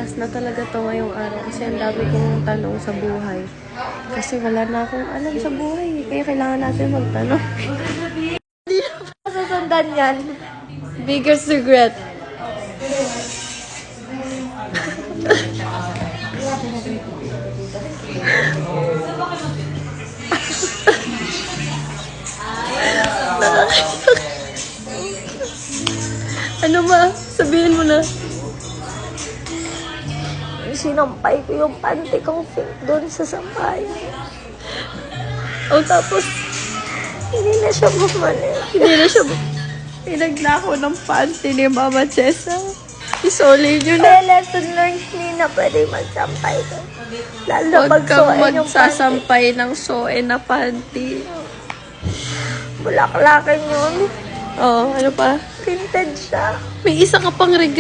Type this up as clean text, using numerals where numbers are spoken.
last na talaga to ngayong araw kasi ang dami kong tanong sa buhay. Kasi wala na akong alam sa buhay. Kaya kailangan natin magtanong. Hindi na pa sasandan yan. Biggest regret. Ano ma? Sabihin mo na. Sinampay ko yung panty kong fake doon sa sampay. O tapos, hindi na siya bumalik. Hindi na siya Pinaglako ng panty ni Mama Chessa. Isoli nyo na. Kaya lesson learned, hindi na pwede magsampay ko. Lalo Huwag pag kang suoin yung panty. magsasampay ng soe na panty. Bulaklakin yun. Oh, ano pa? Tinted siya. May isa ka pang regret.